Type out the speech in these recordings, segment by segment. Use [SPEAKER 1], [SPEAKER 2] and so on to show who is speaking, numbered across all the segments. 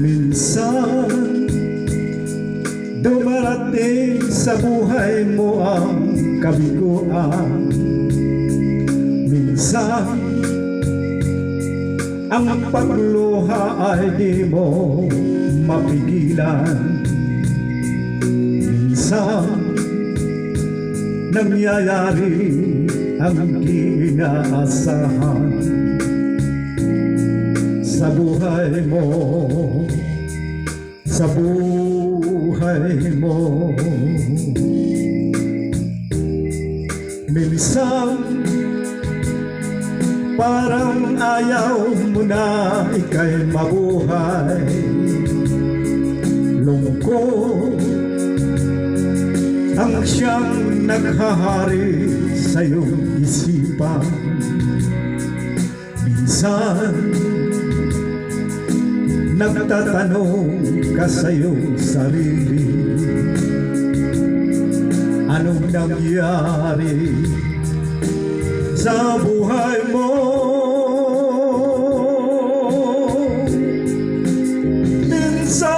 [SPEAKER 1] Minsan dumarating sa buhay mo ang kabiguan. Minsan ang pagluha ay di mo mapigilan. Minsan nangyayari ang inaasahan sa buhay mo, sa buhay mo. Minsan parang ayaw mo na ika'y mabuhay. Lungkot ang siyang naghahari sa iyong isipan. Minsan nagtatanong ka sa iyong sarili, anong nangyari sa buhay mo? Minsan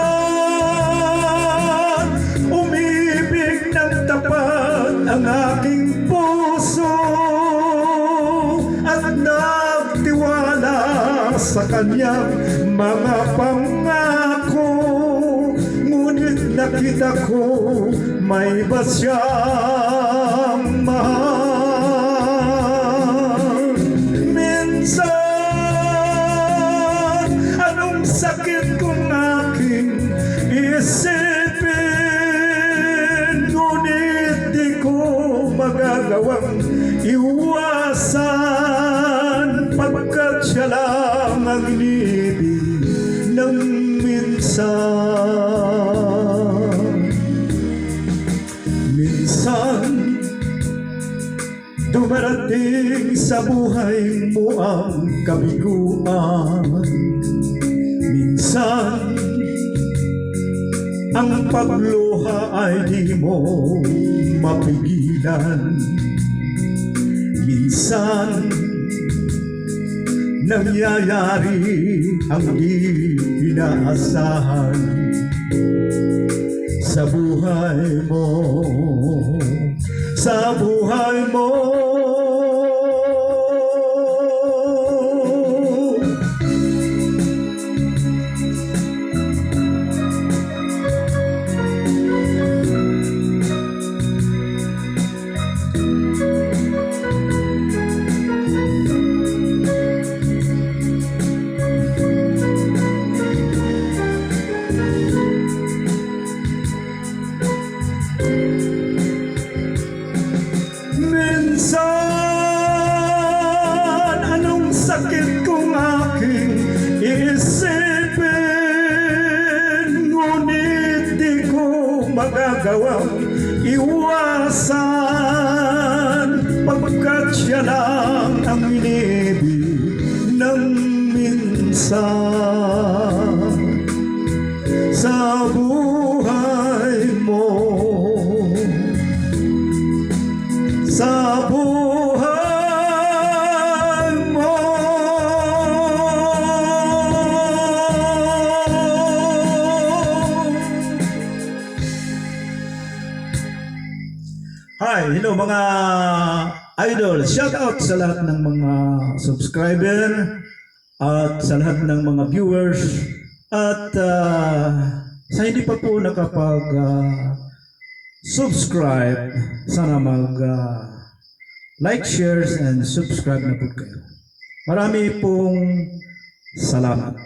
[SPEAKER 1] umibig ng tapat ang aking puso at nagtiwala sa kanyang mga pangako, ngunit nakita ko may iba siyang mahal. Minsan anong sakit kong aking isipin, ngunit di ko magagawang iwasan, pagkat siya lang ang inibig ng minsan. Minsan dumarating sa buhay mo ang kabiguan. Minsan ang pagluha ay di mo mapigilan. Minsan nangyayari ang inaasahan sa buhay mo, sa buhay mo. Minsan anong sakit kong aking isipin, ngunit di ko magagawang iwasan, pagkat siya lang ang inibig ng minsan sa buhay mo, sa buhay mo. Hi, hello mga idol. Shout out sa lahat ng mga subscriber at sa lahat ng mga viewers at sa hindi pa po nakapag subscribe, sana mag like, shares, and subscribe na po kayo. Marami pong salamat.